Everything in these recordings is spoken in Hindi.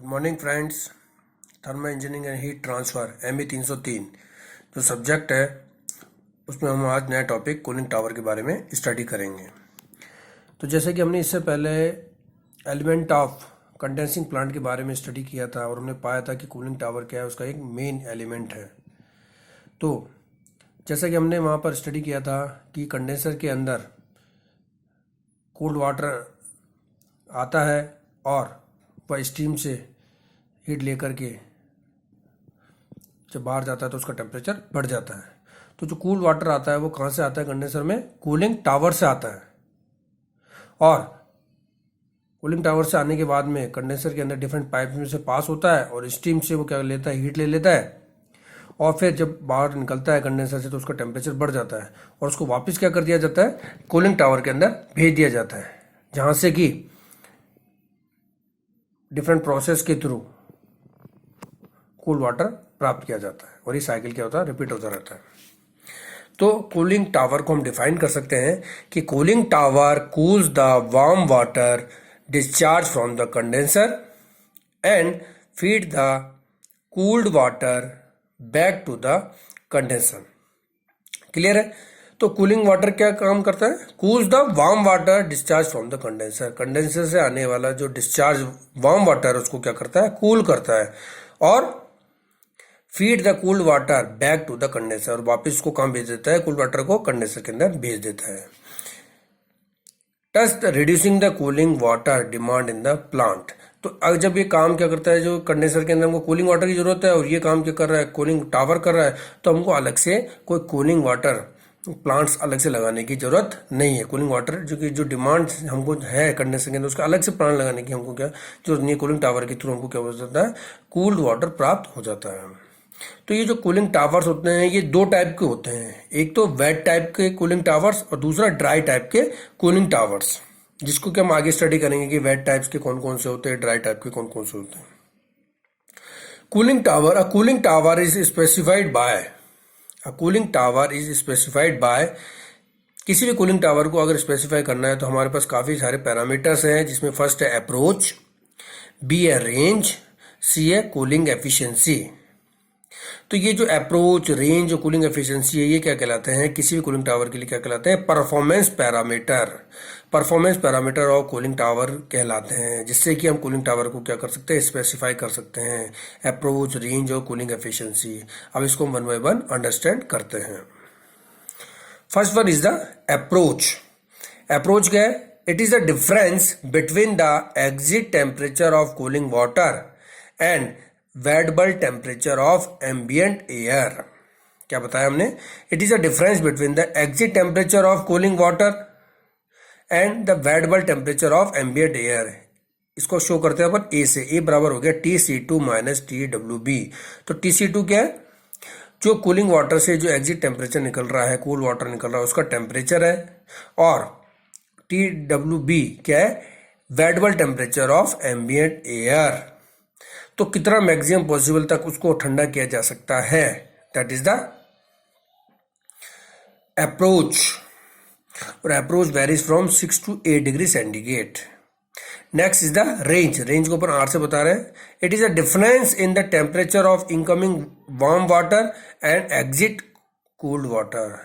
Good morning friends. Thermal engineering and heat transfer ME 303 जो सब्जेक्ट है उसमें हम आज नया टॉपिक कूलिंग टावर के बारे में स्टडी करेंगे। तो जैसे कि हमने इससे पहले एलिमेंट ऑफ कंडेंसिंग प्लांट के बारे में स्टडी किया था और हमने पाया था कि कूलिंग टावर क्या है, उसका एक मेन एलिमेंट है। तो जैसा कि हमने वहाँ पर स्टडी किया था कि कंडेंसर के अंदर कोल्ड वाटर आता है और वह स्टीम से हीट लेकर के जब बाहर जाता है तो उसका टेम्परेचर बढ़ जाता है। तो जो कूल वाटर आता है वो कहाँ से आता है? कंडेंसर में कूलिंग टावर से आता है। और कूलिंग टावर से आने के बाद में कंडेंसर के अंदर डिफरेंट पाइप में से पास होता है और स्टीम से वो क्या लेता है, हीट ले लेता है और फिर जब बाहर निकलता है कंडेंसर से तो उसका टेम्परेचर बढ़ जाता है और उसको वापस क्या कर दिया जाता है, कूलिंग टावर के अंदर भेज दिया जाता है, जहाँ से कि डिफरेंट प्रोसेस के थ्रू कूल वाटर प्राप्त किया जाता है और ये साइकिल क्या होता है, रिपीट होता रहता है। तो कूलिंग टावर को हम डिफाइन कर सकते हैं कि cooling tower cools the warm water discharge from the condenser and feed the cooled water back to the condenser. Clear है? तो कूलिंग वाटर क्या काम करता है? Cools the warm water discharge from the condenser. Condenser से आने वाला जो डिस्चार्ज वार्म वाटर उसको क्या करता है, कूल करता है और feed the cooled water back to the condenser, और वापस उसको कहाँ भेज देता है, कूल्ड वाटर को कंडेंसर के अंदर भेज देता है। टस reducing the cooling water demand in the plant. तो अब जब ये काम क्या करता है, जो कंडेंसर के अंदर हमको कूलिंग वाटर की जरूरत है और ये काम क्या कर रहा है, कूलिंग टावर कर रहा है, तो हमको अलग से कोई कूलिंग वाटर प्लांट्स अलग से लगाने की जरूरत नहीं है। कूलिंग वाटर जो डिमांड हमको है कंडेंसर के अंदर, उसका अलग से प्लांट लगाने की हमको क्या जरूरत नहीं है। कूलिंग टावर के थ्रू हमको क्या हो जाता है, कूल्ड वाटर प्राप्त हो जाता है। तो ये जो कूलिंग टावर्स होते हैं ये दो टाइप के होते हैं, एक तो वेट टाइप के कूलिंग टावर्स और दूसरा ड्राई टाइप के कूलिंग टावर्स, जिसको कि हम आगे स्टडी करेंगे कि वेट टाइप्स के कौन कौन से होते हैं, ड्राई टाइप के कौन कौन से होते हैं। Cooling tower, a cooling tower is specified by, किसी भी कूलिंग टावर को अगर स्पेसिफाई करना है तो हमारे पास काफी सारे पैरामीटर्स हैं, जिसमें फर्स्ट है अप्रोच, बी है रेंज, सी है कूलिंग एफिशिएंसी। तो ये जो अप्रोच, रेंज और कूलिंग एफिशिएंसी है, ये क्या कहलाते हैं, किसी भी कूलिंग टावर के लिए क्या कहलाते हैं, परफॉर्मेंस पैरामीटर। परफॉर्मेंस पैरामीटर और कूलिंग टावर कहलाते हैं, जिससे कि हम कूलिंग टावर को क्या कर सकते हैं, स्पेसिफाई कर सकते हैं। अप्रोच, रेंज और कूलिंग एफिशिएंसी। अब इसको वन बाय वन अंडरस्टैंड करते हैं। First one is the approach. Approach क्या है? It is the difference between the exit temperature of cooling water and wet bulb temperature of ambient air. क्या बताया हमने? It is a difference between the exit temperature of cooling water and the wet bulb temperature of ambient air. इसको शो करते हैं अपन ए से। ए बराबर हो गया TC2 माइनस TWB। तो TC2 क्या है? जो कूलिंग वाटर से जो एग्जिट टेम्परेचर निकल रहा है, कूल वाटर निकल रहा है, उसका टेम्परेचर है। और TWB क्या है? वेडेबल टेम्परेचर ऑफ एम्बियंट एयर। तो कितना मैक्सिमम पॉसिबल तक उसको ठंडा किया जा सकता है, दैट इज द अप्रोच। और approach varies from 6 to 8 degree centigrade. Next is the range. Range को अपन आर से बता रहे हैं। It is a difference in the temperature of incoming warm water and exit cooled water.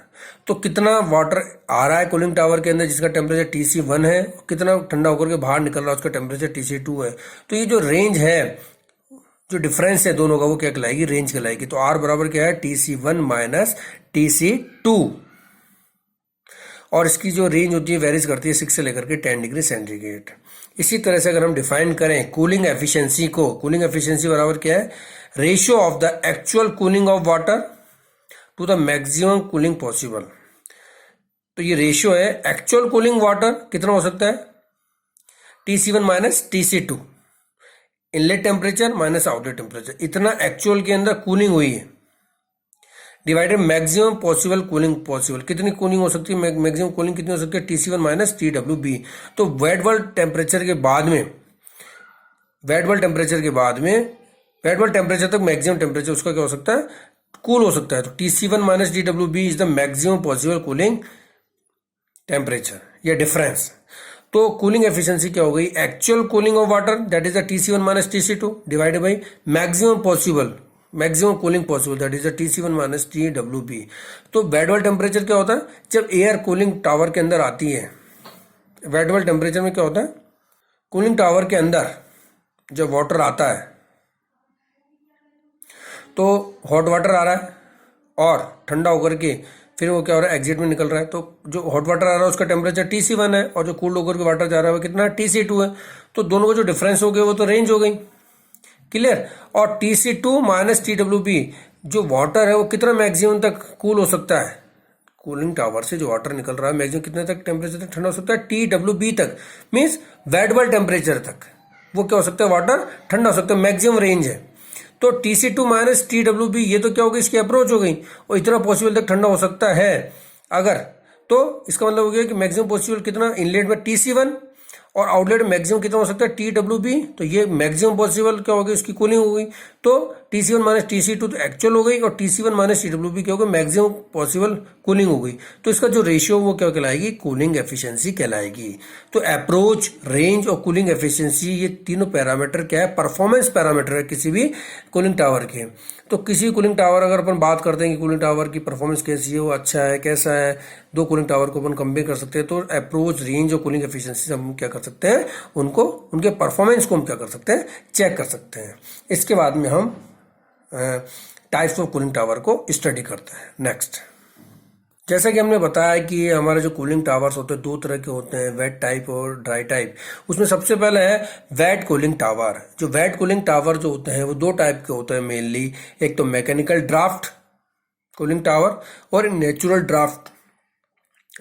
तो कितना वाटर आ रहा है कूलिंग टावर के अंदर जिसका टेम्परेचर TC1 है, कितना ठंडा होकर के बाहर निकल रहा है उसका टेम्परेचर TC2 है। तो ये जो रेंज है, जो डिफरेंस है दोनों का, वो क्या कहलाएगी, रेंज कहलाएगी। तो R बराबर क्या है, TC1 माइनस TC2। और इसकी जो रेंज होती है वेरीज करती है 6 से लेकर के 10 डिग्री सेंटीग्रेड। इसी तरह से अगर हम डिफाइन करें कूलिंग एफिशिएंसी को, कूलिंग एफिशिएंसी बराबर क्या है, ratio of the actual cooling of water to the maximum cooling possible. तो ये रेशियो है एक्चुअल कूलिंग वाटर कितना हो सकता है, TC1 minus TC2, inlet temperature minus outlet temperature, इतना एक्चुअल के अंदर कूलिंग हुई है, divided maximum possible cooling possible. कितनी कूलिंग हो सकती है, मैक्सिमम कूलिंग कितनी हो सकती है, TC1 माइनस TWB। तो वेडेबल टेम्परेचर के बाद में, वेडेबल टेम्परेचर तक मैक्सिमम टेम्परेचर उसका क्या हो सकता है, कूल हो सकता है। तो TC1 minus TWB is the maximum possible cooling temperature या डिफरेंस। तो कूलिंग एफिशिएंसी क्या हो गई, actual cooling of water that is the TC1 minus TC2 divided by maximum cooling possible that is the TC1 minus TWB। तो बेड वाल टेम्परेचर क्या होता है, जब एयर कूलिंग टावर के अंदर आती है, बेड वाल टेम्परेचर में क्या होता है, कूलिंग टावर के अंदर जब वाटर आता है तो हॉट वाटर आ रहा है और ठंडा होकर के फिर वो क्या हो रहा है, एग्जिट में निकल रहा है। तो जो हॉट वाटर आ रहा है उसका टेम्परेचर TC1 है और जो कूल्ड होकर के वाटर जा रहा है वो कितना TC2 है। तो दोनों का जो डिफरेंस हो गया वो तो रेंज हो गई, क्लियर। और TC2 माइनस TWB, जो वाटर है वो कितना मैक्सिमम तक कूल हो सकता है, कूलिंग टावर से जो वाटर निकल रहा है मैक्सिमम कितने तक टेम्परेचर तक ठंडा हो सकता है, TWB तक, मीन्स बेड वाल टेम्परेचर तक वो क्या हो सकता है, वाटर ठंडा हो सकता है, मैक्सिमम रेंज है। तो TC2 माइनस TWB ये तो क्या हो गई, इसकी अप्रोच हो गई और इतना पॉसिबल तक ठंडा हो सकता है अगर, तो इसका मतलब हो गया कि मैक्सिमम पॉसिबल कितना, इनलेट में TC1 और आउटलेट मैक्सिमम कितना हो सकता है TWB। तो ये मैक्सिमम पॉसिबल क्या हो गई, उसकी कूलिंग हो गई। तो TC1 माइनस TC2 तो एक्चुअल हो गई और TC1 माइनस TWB क्या हो गई, मैक्सिमम पॉसिबल कूलिंग हो गई। तो इसका जो रेशियो वो क्या कहलाएगी, कूलिंग एफिशिएंसी कहलाएगी। तो अप्रोच, रेंज और कूलिंग एफिशिएंसी ये तीनों पैरामीटर क्या है, परफॉर्मेंस पैरामीटर है किसी भी कूलिंग टावर के। तो किसी कूलिंग टावर अगर अपन बात करते हैं कि कूलिंग टावर की परफॉर्मेंस कैसी है, वो अच्छा है कैसा है, दो कूलिंग टावर को अपन कंपेयर कर सकते हैं। तो अप्रोच, रेंज और कूलिंग एफिशिएंसी हम क्या कर सकते हैं, उनको, उनके परफॉर्मेंस को हम क्या कर सकते हैं, चेक कर सकते हैं। इसके बाद में हम टाइप्स ऑफ कूलिंग टावर को स्टडी करते हैं। नेक्स्ट, जैसा कि हमने बताया कि हमारे जो कूलिंग टावर्स होते हैं दो तरह के होते हैं, वेट टाइप और ड्राई टाइप। उसमें सबसे पहले है वेट कूलिंग टावर। जो वेट कूलिंग टावर जो होते हैं वो दो टाइप के होते हैं मेनली, एक तो मैकेनिकल ड्राफ्ट कूलिंग टावर और natural draft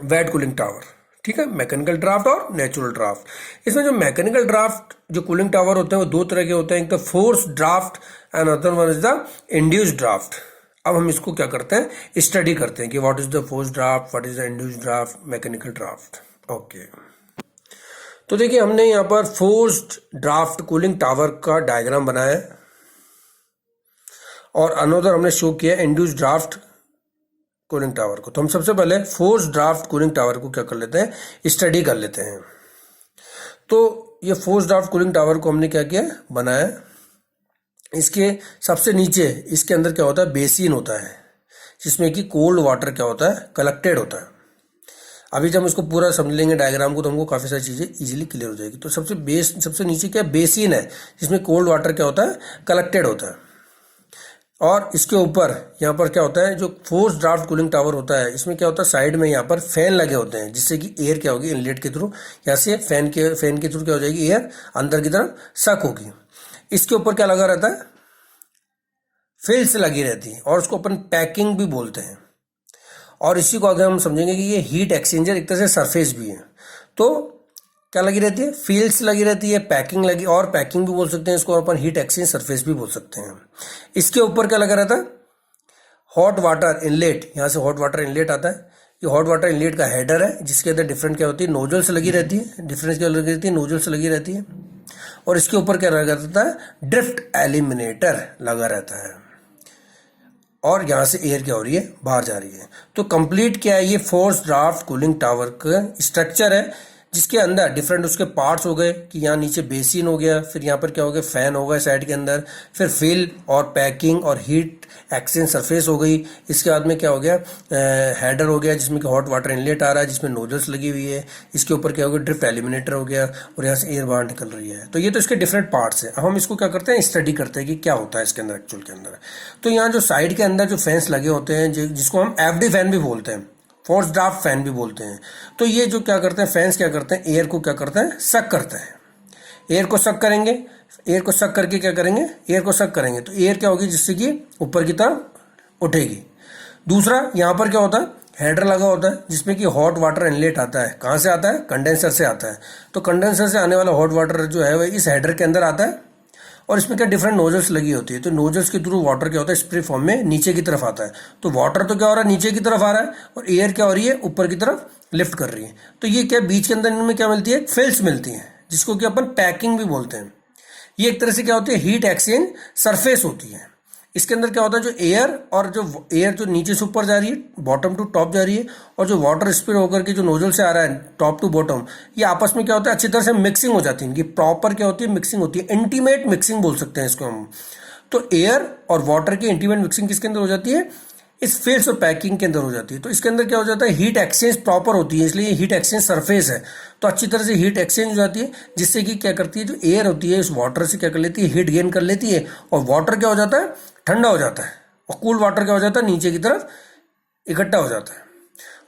wet cooling tower. ठीक है, मैकेनिकल ड्राफ्ट और नेचुरल ड्राफ्ट। इसमें जो मैकेनिकल ड्राफ्ट जो कूलिंग टावर होते हैं वो दो तरह के होते हैं, एक तो force draft and other one is the induced draft. अब हम इसको क्या करते हैं, स्टडी करते हैं कि what is the force draft, what is the induced draft, mechanical draft. Okay, तो देखिए हमने यहाँ पर फोर्स्ड ड्राफ्ट कूलिंग टावर का डायग्राम बनाया है और अनदर हमने शो किया इंड्यूस्ड ड्राफ्ट कूलिंग टावर को। तो हम सबसे पहले फोर्स ड्राफ्ट कूलिंग टावर को क्या कर लेते हैं, स्टडी कर लेते हैं। तो ये फोर्स ड्राफ्ट कूलिंग टावर को हमने क्या किया, बनाया। इसके सबसे नीचे इसके अंदर क्या होता है, बेसिन होता है जिसमें कि कोल्ड वाटर क्या होता है, कलेक्टेड होता है। अभी जब हम इसको पूरा समझ लेंगे डायग्राम को तो हमको काफ़ी सारी चीज़ें इजीली क्लियर हो जाएगी। तो सबसे नीचे क्या बेसिन है जिसमें कोल्ड वाटर क्या होता है, कलेक्टेड होता है। और इसके ऊपर यहाँ पर क्या होता है, जो फोर्स ड्राफ्ट कूलिंग टावर होता है इसमें क्या होता है, साइड में यहाँ पर फैन लगे होते हैं जिससे कि एयर क्या होगी, इनलेट के थ्रू यहाँ से फैन के थ्रू क्या हो जाएगी, एयर अंदर की तरफ सक होगी। इसके ऊपर क्या लगा रहता है, फिल्स लगी रहती है और उसको अपन पैकिंग भी बोलते हैं। और इसी को अगर हम समझेंगे कि ये हीट एक्सचेंजर एक तरह से सरफेस भी है, तो क्या लगी रहती है, फील्ड्स लगी रहती है, पैकिंग लगी, और पैकिंग भी बोल सकते हैं इसको, और अपन हीट एक्सचेंज सरफेस भी बोल सकते हैं। इसके ऊपर क्या लगा रहता है, हॉट वाटर इनलेट, यहाँ से हॉट वाटर इनलेट आता है। ये हॉट वाटर इनलेट का हेडर है जिसके अंदर डिफरेंट क्या होती है, नोजल्स लगी रहती है, डिफरेंस क्या लगी रहती है, नोजल्स लगी रहती है। और इसके ऊपर क्या लगा रहता है, ड्रिफ्ट एलिमिनेटर लगा रहता है और यहाँ से एयर क्या हो रही है, बाहर जा रही है। तो कंप्लीट क्या है, ये फोर्स ड्राफ्ट कूलिंग टावर का स्ट्रक्चर है जिसके अंदर डिफरेंट उसके पार्ट्स हो गए कि यहाँ नीचे बेसिन हो गया, फिर यहाँ पर क्या हो गया, फैन हो गया साइड के अंदर, फिर फिल और पैकिंग और हीट एक्सचेंज सरफेस हो गई। इसके बाद में क्या हो गया, हेडर हो गया जिसमें कि हॉट वाटर इनलेट आ रहा है जिसमें नोजल्स लगी हुई है। इसके ऊपर क्या हो गया, ड्रिफ्ट एलिमिनेटर हो गया और यहाँ से एयर बाहर निकल रही है। तो ये तो इसके डिफरेंट पार्ट्स हैं। अब हम इसको क्या करते हैं, स्टडी करते हैं कि क्या होता है इसके अंदर एक्चुअल के अंदर। तो यहाँ जो साइड के अंदर जो फैंस लगे होते हैं जिसको हम FD फैन भी बोलते हैं, फोर्स ड्राफ्ट फैन भी बोलते हैं। तो ये जो क्या करते हैं, फैंस क्या करते हैं, एयर को क्या करते हैं, सक करते हैं। एयर को सक करेंगे, एयर को सक करके क्या करेंगे, एयर को सक करेंगे तो एयर क्या होगी, जिससे कि ऊपर की तरफ उठेगी। दूसरा यहाँ पर क्या होता है, हेडर लगा होता है जिसमें कि हॉट वाटर इनलेट आता है। कहाँ से आता है, कंडेंसर से आता है। तो कंडेंसर से आने वाला हॉट वाटर जो है वह इस हेडर के अंदर आता है और इसमें क्या डिफरेंट नोजल्स लगी होती है। तो नोजल्स के थ्रू वाटर क्या होता है, स्प्रे फॉर्म में नीचे की तरफ आता है। तो वाटर तो क्या हो रहा है, नीचे की तरफ आ रहा है और एयर क्या हो रही है, ऊपर की तरफ लिफ्ट कर रही है। तो ये क्या बीच के अंदर इनमें क्या मिलती है, फिल्स मिलती है जिसको कि अपन पैकिंग भी बोलते हैं। ये एक तरह से क्या होती है, हीट एक्सचेंज सरफेस होती है। इसके अंदर क्या होता है, जो एयर और जो एयर जो नीचे से ऊपर जा रही है, बॉटम टू टॉप जा रही है, और जो वाटर स्प्रे होकर के जो नोजल से आ रहा है टॉप टू बॉटम, ये आपस में क्या होता है, अच्छी तरह से मिक्सिंग हो जाती है। इनकी प्रॉपर क्या होती है, मिक्सिंग होती है, इंटीमेट मिक्सिंग बोल सकते हैं इसको हम। तो एयर और वाटर की इंटीमेट मिक्सिंग किसके अंदर हो जाती है, इस फिल्स और पैकिंग के अंदर हो जाती है। तो इसके अंदर क्या हो जाता है, हीट एक्सचेंज प्रॉपर होती है, इसलिए हीट एक्सचेंज सरफेस है। तो अच्छी तरह से हीट एक्सचेंज हो जाती है, जिससे कि क्या करती है, जो एयर होती है इस वाटर से क्या कर लेती है, हीट गेन कर लेती है, और वाटर क्या हो जाता है, ठंडा हो जाता है, और कूल वाटर क्या हो जाता है, नीचे की तरफ इकट्ठा हो जाता है।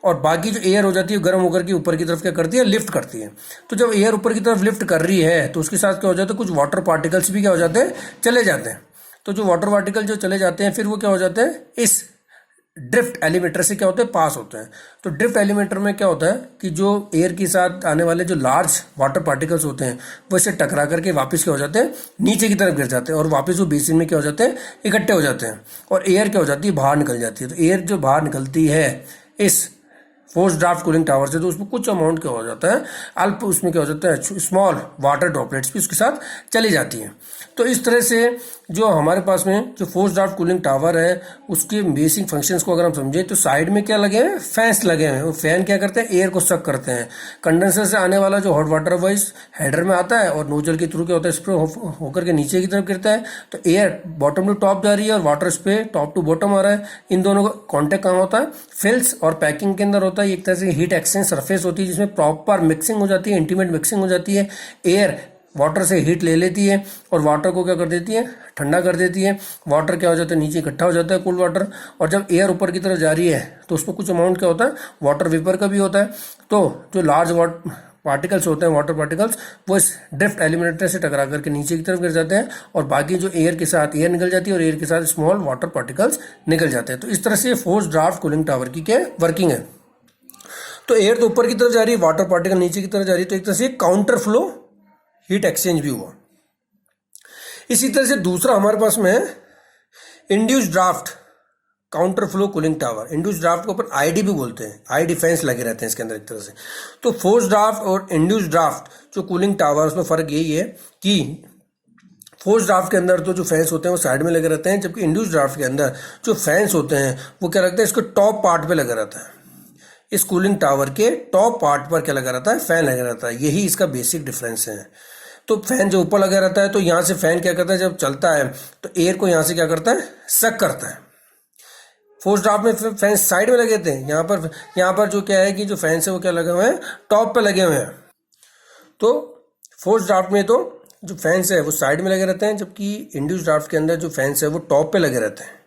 और बाकी जो एयर हो जाती है गर्म होकर के ऊपर की तरफ क्या करती है, लिफ्ट करती है। तो जब एयर ऊपर की तरफ लिफ्ट कर रही है तो उसके साथ क्या हो जाता है, कुछ वाटर पार्टिकल्स भी क्या हो जाते हैं, चले जाते हैं। तो जो वाटर पार्टिकल जो चले जाते हैं, फिर वो क्या हो जाते हैं, इस ड्रिफ्ट एलिमेंटर से क्या होते हैं, पास होते हैं। तो ड्रिफ्ट एलिमेंटर में क्या होता है कि जो एयर के साथ आने वाले जो लार्ज वाटर पार्टिकल्स होते हैं, वो इससे टकरा करके वापस क्या हो जाते हैं, नीचे की तरफ गिर जाते हैं, और वापस वो बेसिन में क्या हो जाते हैं, इकट्ठे हो जाते हैं, और एयर क्या हो जाती है, बाहर निकल जाती है। तो एयर जो बाहर निकलती है इस फोर्स ड्राफ्ट कूलिंग टावर से, तो उसमें कुछ अमाउंट क्या हो जाता है, अल्प उसमें क्या हो जाता है, स्मॉल वाटर ड्रॉपलेट्स भी उसके साथ चली जाती हैं। तो इस तरह से जो हमारे पास में जो फोर्स ड्राफ्ट कूलिंग टावर है, उसके बेसिक फंक्शंस को अगर हम समझें तो साइड में क्या लगे हैं, फैंस लगे हैं। वो फैन क्या करते हैं, एयर को सक करते हैं। कंडेंसर से आने वाला जो हॉट वाटर वो इस हेडर में आता है, और नोजल के थ्रू क्या होता है, स्प्रे होकर के नीचे की तरफ गिरता है। तो एयर बॉटम टू टॉप जा रही है, और water spray top to bottom आ रहा है। इन दोनों का कॉन्टेक्ट कहाँ होता है, फिल्स और पैकिंग के अंदर होता है। एक तरह से हीट एक्सचेंज सरफेस होती है, जिसमें प्रॉपर मिक्सिंग हो जाती है, इंटीमेट मिक्सिंग हो जाती है। एयर वाटर से हीट ले लेती है, और वाटर को क्या कर देती है, ठंडा कर देती है। वाटर क्या हो जाता है, नीचे इकट्ठा हो जाता है, कूल वाटर। और जब एयर ऊपर की तरफ जा रही है तो उसमें कुछ अमाउंट क्या होता है, वाटर वेपर का भी होता है। तो जो लार्ज पार्टिकल्स होते हैं, वाटर पार्टिकल्स, वो इस ड्रिफ्ट एलिमिनेटर से टकरा करके नीचे की तरफ गिर जाते हैं, और बाकी जो एयर के साथ एयर निकल जाती है, और एयर के साथ स्मॉल वाटर पार्टिकल्स निकल जाते हैं। तो इस तरह से फोर्स ड्राफ्ट कूलिंग टावर की क्या वर्किंग है। तो एयर तो ऊपर की तरफ जा रही है, वाटर पार्टिकल नीचे की तरफ जा रही है, तो एक तरह से काउंटर फ्लो हीट एक्सचेंज भी हुआ। इसी तरह से दूसरा हमारे पास में है induce draft counter flow cooling tower. Induce draft को अपन आईडी भी बोलते हैं, आई डिफेंस लगे रहते हैं इसके अंदर एक तरह से। तो फोर्स ड्राफ्ट और इंड्यूस ड्राफ्ट जो कूलिंग टावर, उसमें फर्क यही है कि फोर्स ड्राफ्ट के अंदर तो जो फैंस होते हैं वो साइड में लगे रहते हैं, जबकि इंड्यूस ड्राफ्ट के अंदर जो फैंस होते हैं वो क्या लगता है, इसको टॉप पार्ट पे लगा रहता है। इस कूलिंग टावर के टॉप पार्ट पर क्या लगा रहता है, फैन लगा रहता है। यही इसका बेसिक डिफरेंस है। तो फैन जो ऊपर लगा रहता है, तो यहाँ से फैन क्या करता है, जब चलता है तो एयर को यहाँ से क्या करता है, सक करता है। फोर्स ड्राफ्ट में फैन साइड में लगे थे, यहाँ पर जो क्या है कि जो फैंस है वो क्या लगे हुए हैं, टॉप पे लगे हुए हैं। तो फोर्स ड्राफ्ट में तो जो फैंस है वो साइड में लगे रहते हैं, जबकि इंड्यूस ड्राफ्ट के अंदर जो फैंस है वो टॉप पे लगे रहते हैं,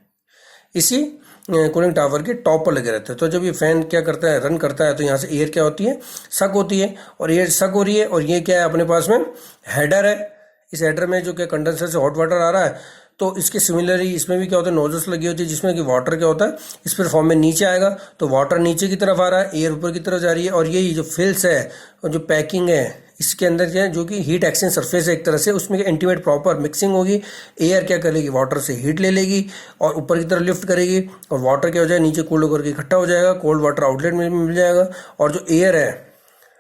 इसी कूलिंग टावर के टॉप पर लगे रहते हैं। तो जब ये फैन क्या करता है, रन करता है, तो यहाँ से एयर क्या होती है, सक होती है, और एयर सक हो रही है। और ये क्या है, अपने पास में हेडर है। इस हेडर में जो क्या कंडेंसर से हॉट वाटर आ रहा है, तो इसके सिमिलरली इसमें भी क्या होता है, नोजल्स लगी होती है, जिसमें कि वाटर क्या होता है, इस पर फॉर्म में नीचे आएगा। तो वाटर नीचे की तरफ आ रहा है, एयर ऊपर की तरफ जा रही है। और यही जो फिल्स है और जो पैकिंग है, इसके अंदर क्या है, जो कि हीट एक्सचेंज सरफेस है एक तरह से, उसमें इंटीमेट प्रॉपर मिक्सिंग होगी। एयर क्या करेगी, वाटर से हीट ले लेगी और ऊपर की तरफ लिफ्ट करेगी, और वाटर क्या हो जाएगा, नीचे कूल्ड होकर के इकट्ठा हो जाएगा, कोल्ड वाटर आउटलेट में मिल जाएगा। और जो एयर है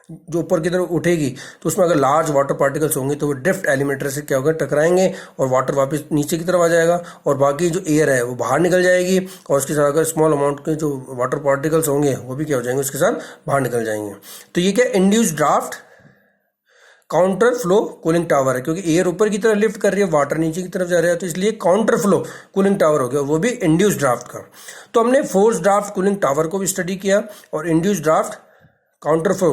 जो ऊपर की तरफ उठेगी, तो उसमें अगर लार्ज वाटर पार्टिकल्स होंगे तो वो ड्रिफ्ट एलिमेंटर से क्या होगा, टकराएंगे, और वाटर वापस नीचे की तरफ आ जाएगा, और बाकी जो एयर है वो बाहर निकल जाएगी। और उसके साथ अगर स्मॉल अमाउंट के जो वाटर पार्टिकल्स होंगे वो भी क्या हो जाएंगे, उसके साथ बाहर निकल जाएंगे। तो ये क्या induced draft counter flow cooling tower है, क्योंकि एयर ऊपर की तरफ लिफ्ट कर रही है, वाटर नीचे की तरफ जा रहा है, तो इसलिए काउंटर फ्लो कूलिंग टावर हो गया, वो भी इंड्यूस्ड ड्राफ्ट का। तो हमने फोर्स ड्राफ्ट कूलिंग टावर को भी स्टडी किया, और induced draft counter flow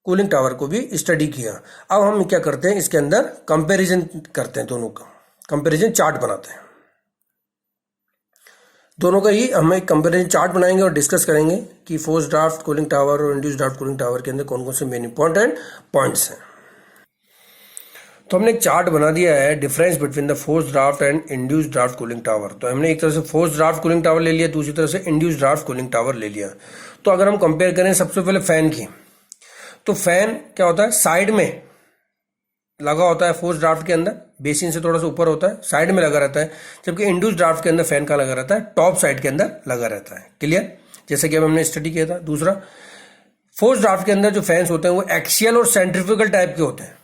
cooling tower को भी स्टडी किया। अब हम क्या करते हैं, इसके अंदर कंपैरिजन करते हैं, दोनों का कंपैरिजन चार्ट बनाते हैं। दोनों का ही हम एक कंपैरिजन चार्ट बनाएंगे और डिस्कस करेंगे कि फोर्स ड्राफ्ट कूलिंग टावर और इंड्यूस्ड ड्राफ्ट कूलिंग टावर के अंदर कौन कौन से मेन इंपॉर्टेंट पॉइंट्स हैं। तो हमने एक चार्ट बना दिया है, difference between the force draft and induced draft cooling tower. तो हमने एक तरह से फोर्स ड्राफ्ट कूलिंग टावर ले लिया, दूसरी तरफ से इंड्यूस्ड ड्राफ्ट कूलिंग टावर ले लिया। तो अगर हम कंपेयर करें सबसे पहले फैन की, तो फैन क्या होता है, साइड में लगा होता है फोर्स ड्राफ्ट के अंदर, बेसिन से थोड़ा सा ऊपर होता है, साइड में लगा रहता है। जबकि इंड्यूस्ड ड्राफ्ट के अंदर फैन का लगा रहता है, टॉप साइड के अंदर लगा रहता है। क्लियर, जैसे कि अब हमने स्टडी किया था। दूसरा, फोर्स ड्राफ्ट के अंदर जो फैंस होते हैं वो एक्सियल और सेंट्रीफ्यूगल टाइप के होते हैं।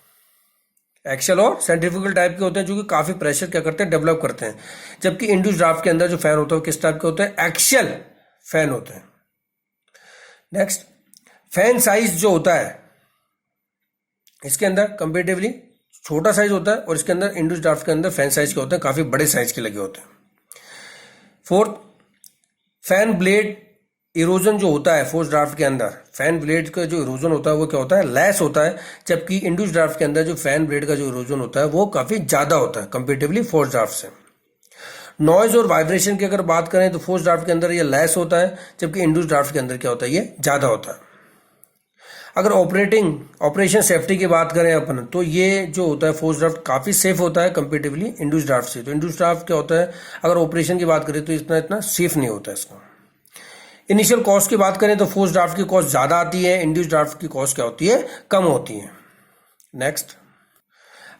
एक्सल और सेंट्रीफ्यूगल टाइप के होते हैं, जो कि काफी प्रेशर क्या करते हैं, डेवलप करते हैं। जबकि इंड्यूस्ड ड्राफ्ट के अंदर जो फैन होता है वो किस टाइप के होते हैं, एक्सल फैन होते हैं। नेक्स्ट, फैन साइज जो होता है इसके अंदर कंपेरेटिवली छोटा साइज होता है, और इसके अंदर इंड्यूस्ड ड्राफ्ट के अंदर फैन साइज के होते हैं काफी बड़े साइज के लगे होते हैं। फोर्थ, फैन ब्लेड इरोजन जो होता है फोर्स ड्राफ्ट के अंदर, फैन ब्लेड का जो इरोजन होता है वो क्या होता है, लेस होता है। जबकि इंड्यूस्ड ड्राफ्ट के अंदर जो फैन ब्लेड का जो इरोजन होता है वो काफी ज्यादा होता है कंपेरेटिवली फोर्स ड्राफ्ट से। नॉइज और वाइब्रेशन की अगर बात करें तो फोर्स ड्राफ्ट के अंदर ये लेस होता है, जबकि इंड्यूस्ड ड्राफ्ट के अंदर क्या होता है, ये ज्यादा होता है। अगर ऑपरेशन सेफ्टी की बात करें अपन, तो ये जो होता है फोर्स ड्राफ्ट काफी सेफ होता है कंपेरेटिवली इंड्यूस्ड ड्राफ्ट से। तो इंड्यूस्ड ड्राफ्ट क्या होता है, अगर ऑपरेशन की बात करें तो इतना सेफ नहीं होता है इसका। इनिशियल कॉस्ट की बात करें तो फोर्स ड्राफ्ट की कॉस्ट ज्यादा आती है, इंड्यूस्ड ड्राफ्ट की कॉस्ट क्या होती है, कम होती है। नेक्स्ट,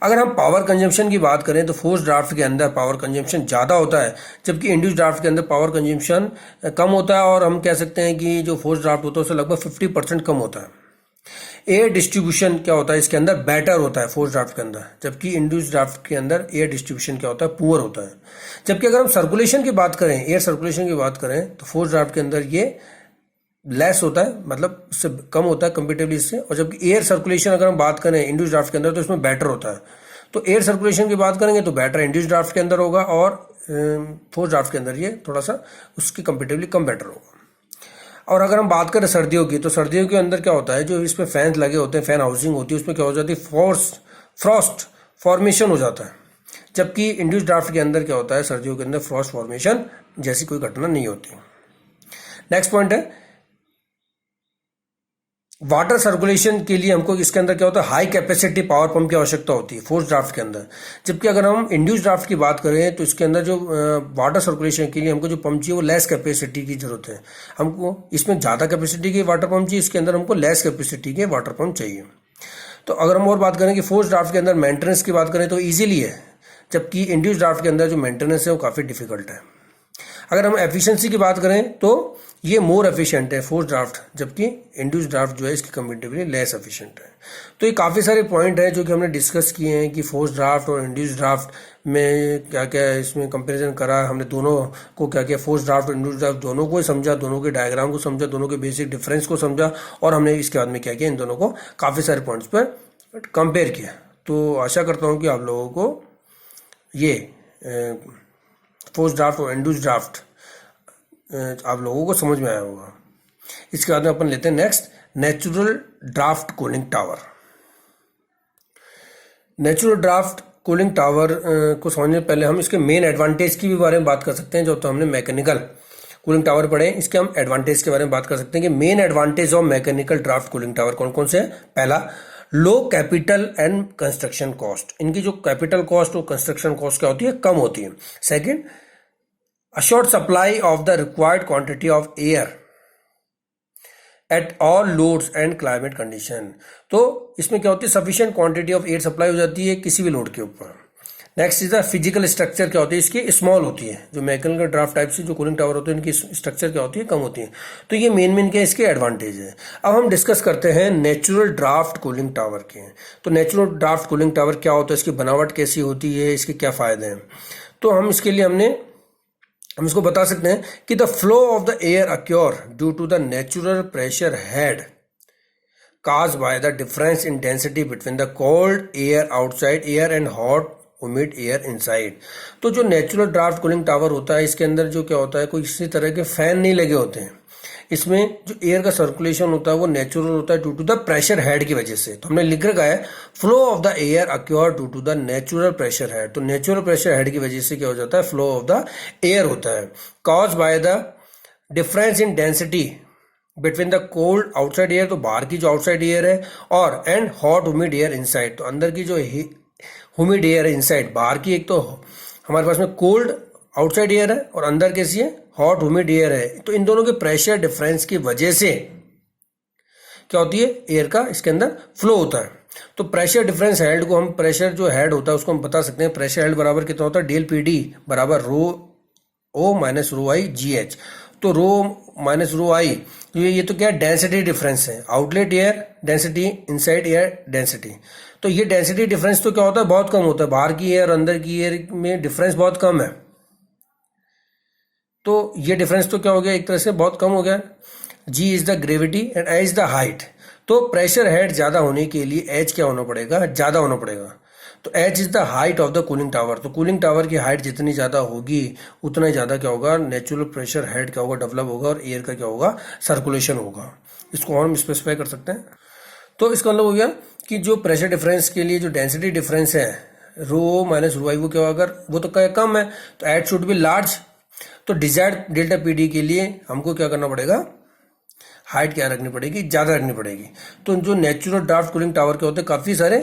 अगर हम पावर कंजम्पशन की बात करें तो फोर्स ड्राफ्ट के अंदर पावर कंजम्पशन ज्यादा होता है, जबकि इंड्यूस्ड ड्राफ्ट के अंदर पावर कंजम्पशन कम होता है, और हम कह सकते हैं कि जो फोर्स ड्राफ्ट होता है उससे लगभग 50% कम होता है। एयर डिस्ट्रीब्यूशन क्या होता है इसके अंदर, बेटर होता है फोर्स ड्राफ्ट के अंदर, जबकि इंड्यूस्ड ड्राफ्ट के अंदर एयर डिस्ट्रीब्यूशन क्या होता है, पुअर होता है। जबकि अगर हम सर्कुलेशन की बात करें, एयर सर्कुलेशन की बात करें, तो फोर्स ड्राफ्ट के अंदर ये लेस होता है, मतलब इससे कम होता है कंपेरेटिवली इससे। और जबकि एयर सर्कुलेशन अगर हम बात करें इंड्यूस्ड ड्राफ्ट के अंदर तो इसमें बेटर होता है। तो एयर सर्कुलेशन की बात करेंगे तो बेटर इंड्यूस्ड ड्राफ्ट के अंदर होगा, और फोर्स ड्राफ्ट के अंदर ये थोड़ा सा उसकी कंपेरेटिवली कम बेटर होगा। और अगर हम बात करें सर्दियों की, तो सर्दियों के अंदर क्या होता है, जो इस पे फैन लगे होते हैं, फैन हाउसिंग होती है, उसमें क्या हो जाती है, फ्रॉस्ट फॉर्मेशन हो जाता है। जबकि इंड्यूस्ड ड्राफ्ट के अंदर क्या होता है, सर्दियों के अंदर फ्रॉस्ट फॉर्मेशन जैसी कोई घटना नहीं होती। नेक्स्ट पॉइंट है, वाटर सर्कुलेशन के लिए हमको इसके अंदर क्या होता है, हाई कैपेसिटी पावर पंप की आवश्यकता होती है फोर्स ड्राफ्ट के अंदर। जबकि अगर हम इंड्यूस्ड ड्राफ्ट की बात करें तो इसके अंदर जो वाटर सर्कुलेशन के लिए हमको जो पंप चाहिए वो लेस कैपेसिटी की जरूरत है। हमको इसमें ज्यादा कैपेसिटी के वाटर पंप चाहिए, इसके अंदर हमको लेस कैपेसिटी के वाटर पंप चाहिए। तो अगर हम और बात करें कि फोर्स ड्राफ्ट के अंदर मेंटेनेंस की बात करें तो ईजिली है, जबकि इंड्यूस्ड ड्राफ्ट के अंदर जो मेंटेनेंस है वो काफी डिफिकल्ट है। अगर हम एफिशिएंसी की बात करें तो ये मोर एफिशिएंट है फोर्स ड्राफ्ट, जबकि इंड्यूस्ड ड्राफ्ट जो है इसकी कंपेरेटिवली लेस एफिशिएंट है। तो ये काफ़ी सारे पॉइंट हैं जो कि हमने डिस्कस किए हैं कि फोर्स ड्राफ्ट और इंड्यूस्ड ड्राफ्ट में क्या क्या इसमें कंपैरिजन करा हमने, दोनों को क्या क्या, फोर्स ड्राफ्ट और इंड्यूस्ड ड्राफ्ट दोनों को समझा, दोनों के डायग्राम को समझा, दोनों के बेसिक डिफरेंस को समझा, और हमने इसके बाद में क्या किया, इन दोनों को काफ़ी सारे पॉइंट्स पर कंपेयर किया। तो आशा करता हूँ कि आप लोगों को ये फोर्स ड्राफ्ट और इंड्यूस्ड ड्राफ्ट आप लोगों को समझ में आया होगा। इसके बाद में अपन लेते हैं next, natural draft cooling tower. Natural draft cooling tower को समझने से पहले हम इसके मेन एडवांटेज की भी बारे में बात कर सकते हैं। जो तो हमने मैकेनिकल कूलिंग टावर पढ़े, इसके हम एडवांटेज के बारे में बात कर सकते हैं कि main advantage of mechanical draft cooling tower कौन कौन से है। पहला, लो कैपिटल एंड कंस्ट्रक्शन कॉस्ट, इनकी जो कैपिटल कॉस्ट और कंस्ट्रक्शन कॉस्ट क्या होती है, कम होती है। Second, assured supply of the required quantity of air at all loads and climate condition। तो इसमें क्या होती है, sufficient quantity of air supply हो जाती है किसी भी लोड के ऊपर। Next is the physical structure, क्या होती है इसकी, स्मॉल होती है। जो मैकेनिकल ड्राफ्ट टाइप से जो कूलिंग टावर होते हैं इनकी स्ट्रक्चर क्या होती है, कम होती है। तो ये मेन क्या इसके एडवांटेज है। अब हम डिस्कस करते हैं नेचुरल ड्राफ्ट कूलिंग टावर के। तो नेचुरल ड्राफ्ट कूलिंग टावर क्या होता है, इसकी बनावट कैसी होती है, इसके क्या फायदे हैं। तो हम इसके लिए हम इसको बता सकते हैं कि the flow of the air occur due to the natural pressure head caused by the difference in density between the cold air outside air and hot humid air inside। तो जो नेचुरल ड्राफ्ट कूलिंग टावर होता है इसके अंदर जो क्या होता है, कोई किसी तरह के फैन नहीं लगे होते हैं। इसमें जो एयर का सर्कुलेशन होता है वो नेचुरल होता है due to the pressure head की वजह से। तो हमने लिख रखा है flow of the air occur due to the natural pressure head. तो नेचुरल प्रेशर हेड की वजह से क्या हो जाता है, फ्लो ऑफ द एयर होता है। Cause by the difference in density between the cold outside air, तो बाहर की जो आउटसाइड एयर है, और and hot humid air inside, तो अंदर की जो ह्यूमिड एयर है इनसाइड, बाहर की एक तो हमारे पास में कोल्ड आउटसाइड एयर है और अंदर कैसी है, हॉट ह्यूमिड एयर है। तो इन दोनों के प्रेशर डिफरेंस की वजह से क्या होती है, एयर का इसके अंदर फ्लो होता है। तो प्रेशर डिफरेंस हेड को हम, प्रेशर जो हेड होता है उसको हम बता सकते हैं, प्रेशर हेड बराबर कितना होता है, डेल पी डी बराबर रो ओ माइनस रो आई जी एच। तो रो माइनस रो आई, ये तो क्या डेंसिटी डिफरेंस है, outlet air density, inside air density. तो ये डेंसिटी डिफरेंस तो क्या होता है, बहुत कम होता है, बाहर की एयर और अंदर की एयर में डिफरेंस बहुत कम है। तो ये डिफरेंस तो क्या हो गया, एक तरह से बहुत कम हो गया। G is the gravity and H is the height. तो प्रेशर हेड ज़्यादा होने के लिए एच क्या होना पड़ेगा, ज़्यादा होना पड़ेगा। तो H is the height of the cooling tower. तो कूलिंग टावर की हाइट जितनी ज़्यादा होगी उतना ही ज़्यादा क्या होगा, नेचुरल प्रेशर हेड क्या होगा, डेवलप होगा और एयर का क्या होगा, सर्कुलेशन होगा। इसको और हम स्पेसिफाई कर सकते हैं। तो इसका मतलब हो गया कि जो प्रेशर डिफरेंस के लिए जो डेंसिटी डिफरेंस है रो माइनस रो आई, वो क्या होगा, अगर वो तो क्या कम है तो एच शुड बी लार्ज। तो डिजायर्ड डेल्टा पी डी के लिए हमको क्या करना पड़ेगा, हाइट क्या रखनी पड़ेगी, ज़्यादा रखनी पड़ेगी। तो जो नेचुरल ड्राफ्ट कूलिंग टावर के होते हैं काफ़ी सारे,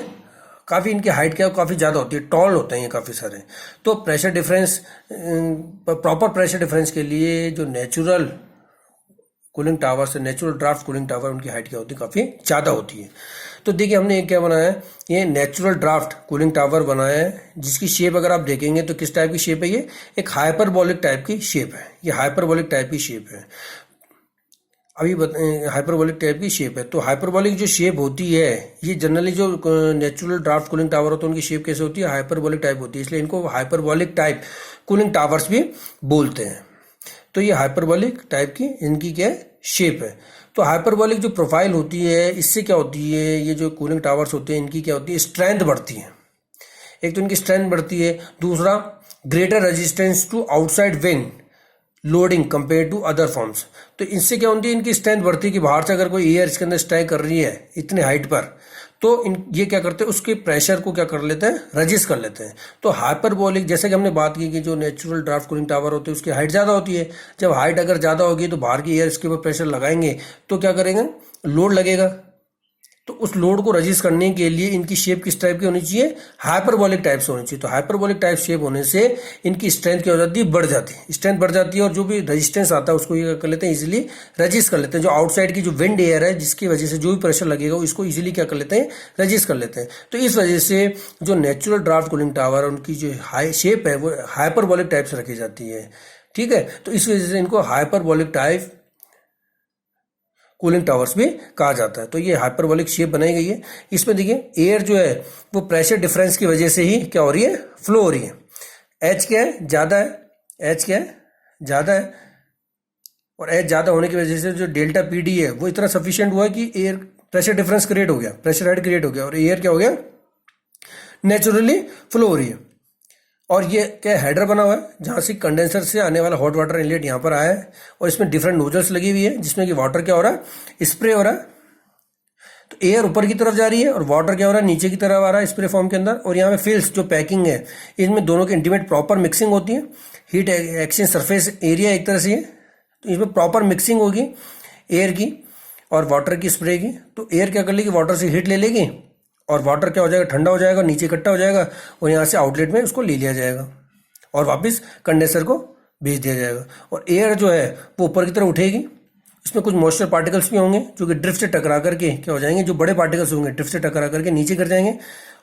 काफ़ी इनकी हाइट क्या काफ़ी ज़्यादा होती है, टॉल होते हैं ये काफ़ी सारे। तो pressure difference, proper pressure difference के लिए जो नेचुरल कूलिंग टावर से नेचुरल ड्राफ्ट कूलिंग टावर, उनकी हाइट क्या होती है, काफ़ी ज़्यादा होती है। तो देखिए हमने एक क्या बनाया है, ये नेचुरल ड्राफ्ट कूलिंग टावर बनाया है, जिसकी शेप अगर आप देखेंगे तो किस टाइप की शेप है, ये एक हाइपरबोलिक टाइप की शेप है। ये हाइपरबोलिक टाइप की शेप है, अभी हाइपरबोलिक टाइप की शेप है। तो हाइपरबोलिक जो शेप होती है, ये जनरली जो नेचुरल ड्राफ्ट कूलिंग टावर होता है उनकी शेप कैसे होती है, हाइपरबोलिक टाइप होती है, इसलिए इनको हाइपरबोलिक टाइप कूलिंग टावर्स भी बोलते हैं। तो ये हाइपरबोलिक टाइप की इनकी क्या शेप है। तो हाइपरबोलिक जो प्रोफाइल होती है, इससे क्या होती है, ये जो कूलिंग टावर्स होते हैं इनकी क्या होती है, स्ट्रेंथ बढ़ती है। एक तो इनकी स्ट्रेंथ बढ़ती है, दूसरा greater resistance to outside wind loading compare to other forms. तो इससे क्या होती है, इनकी स्ट्रेंथ बढ़ती है कि बाहर से अगर कोई एयर इसके अंदर स्टे कर रही है इतने हाइट पर, तो ये क्या करते हैं, उसके प्रेशर को क्या कर लेते हैं, रजिस्ट कर लेते हैं। तो हाइपरबोलिक, जैसे कि हमने बात की कि जो नेचुरल ड्राफ्ट कूलिंग टावर होते हैं उसकी हाइट ज़्यादा होती है। जब हाइट अगर ज़्यादा होगी तो बाहर की एयर इसके ऊपर प्रेशर लगाएंगे तो क्या करेंगे, लोड लगेगा। तो उस लोड को रजिस्ट करने के लिए इनकी शेप किस टाइप की होनी चाहिए, हाइपरबोलिक टाइप से होनी चाहिए। तो हाइपरबोलिक टाइप शेप होने से इनकी स्ट्रेंथ क्या हो जाती है, बढ़ जाती है, स्ट्रेंथ बढ़ जाती है। और जो भी रेजिस्टेंस आता है उसको ये कर लेते हैं, इजीली रजिस्ट कर लेते हैं। जो आउटसाइड की जो विंड एयर है जिसकी वजह से जो भी प्रेशर लगेगा इसको इजीली क्या कर लेते हैं, रजिस्ट कर लेते हैं। तो इस वजह से जो नेचुरल ड्राफ्ट कूलिंग टावर उनकी जो हाई शेप है वो हाइपरबोलिक टाइप से रखी जाती है। ठीक है, तो इस वजह से इनको हाइपरबोलिक टाइप कूलिंग टावर्स भी कहा जाता है। तो ये हाइपरबोलिक शेप बनाई गई है। इसमें देखिए एयर जो है वो प्रेशर डिफरेंस की वजह से ही क्या हो रही है, फ्लो हो रही है। एच क्या है, ज़्यादा है, एच क्या है, ज़्यादा है। और एच ज़्यादा होने की वजह से जो डेल्टा पी डी है वो इतना सफिशियंट हुआ कि एयर प्रेशर डिफरेंस क्रिएट हो गया, प्रेशर हेड क्रिएट हो गया और एयर क्या हो गया, नेचुरली फ्लो हो रही है। और ये क्या हेडर बना हुआ है जहाँ से कंडेंसर से आने वाला हॉट वाटर इनलेट यहाँ पर आया है और इसमें डिफरेंट नोजल्स लगी हुई है जिसमें कि वाटर क्या हो रहा है, स्प्रे हो रहा है। तो एयर ऊपर की तरफ जा रही है और वाटर क्या हो रहा है, नीचे की तरफ आ रहा है स्प्रे फॉर्म के अंदर। और यहाँ पे फिल्स जो पैकिंग है इसमें दोनों की इंटीमेट प्रॉपर मिक्सिंग होती है। हीट एक्सचेंज सरफेस एरिया एक तरह से है, तो इसमें प्रॉपर मिक्सिंग होगी एयर की और वाटर की स्प्रे की। तो एयर क्या कर लेगी, वाटर से हीट ले लेगी और वाटर क्या हो जाएगा, ठंडा हो जाएगा, नीचे इकट्ठा हो जाएगा और यहाँ से आउटलेट में उसको ले लिया जाएगा और वापस कंडेंसर को भेज दिया जाएगा। और एयर जो है वो ऊपर की तरफ उठेगी, इसमें कुछ मॉइस्चर पार्टिकल्स भी होंगे जो कि ड्रिफ्ट से टकरा करके क्या हो जाएंगे, जो बड़े पार्टिकल्स होंगे ड्रिफ्ट से टकरा करके नीचे गिर जाएंगे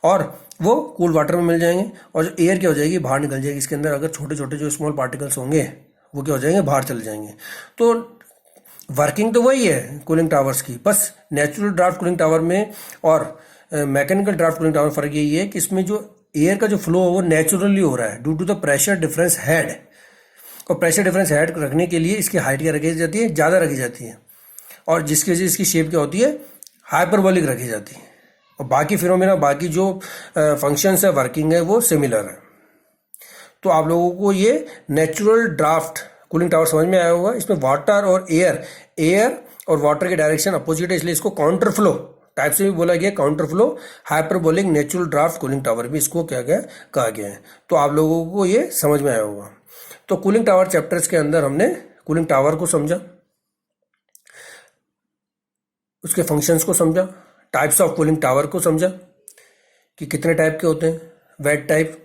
और वो कूल वाटर में मिल जाएंगे। और जो एयर क्या हो जाएगी, बाहर निकल जाएगी। इसके अंदर अगर छोटे छोटे जो स्मॉल पार्टिकल्स होंगे वो क्या हो जाएंगे, बाहर चले जाएंगे। तो वर्किंग तो वही है कूलिंग टावर्स की, बस नेचुरल ड्राफ्ट कूलिंग टावर में और मैकेनिकल ड्राफ्ट कूलिंग टावर फर्क यही है कि इसमें जो एयर का जो फ्लो है वो नेचुरली हो रहा है due to the pressure difference head. और प्रेशर डिफरेंस हेड रखने के लिए इसकी हाइट क्या रखी जाती है, ज़्यादा रखी जाती है और जिसकी वजह से इसकी शेप क्या होती है, हाइपरबोलिक रखी जाती है। और बाकी फिनोमेना, बाकी जो फंक्शंस है, वर्किंग है, वो सिमिलर है। तो आप लोगों को ये नेचुरल ड्राफ्ट कूलिंग टावर समझ में आया होगा। इसमें वाटर और एयर और वाटर के डायरेक्शन अपोजिट है, इसलिए इसको काउंटर फ्लो टाइप से भी बोला गया, counter flow hyperbolic natural draft cooling tower भी इसको क्या गया कहा गया है। तो आप लोगों को ये समझ में आया होगा। तो कूलिंग टावर चैप्टर्स के अंदर हमने कूलिंग टावर को समझा, उसके फंक्शंस को समझा, टाइप्स ऑफ कूलिंग टावर को समझा कि कितने टाइप के होते हैं, वेट टाइप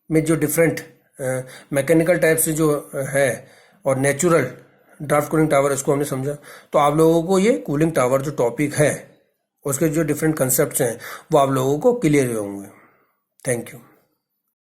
में जो डिफरेंट मैकेनिकल टाइप से जो है और नेचुरल ड्राफ्ट कूलिंग टावर, इसको हमने समझा। तो आप लोगों को ये कूलिंग टावर जो टॉपिक है उसके जो डिफरेंट कंसेप्ट्स हैं वो आप लोगों को क्लियर होंगे। Thank you.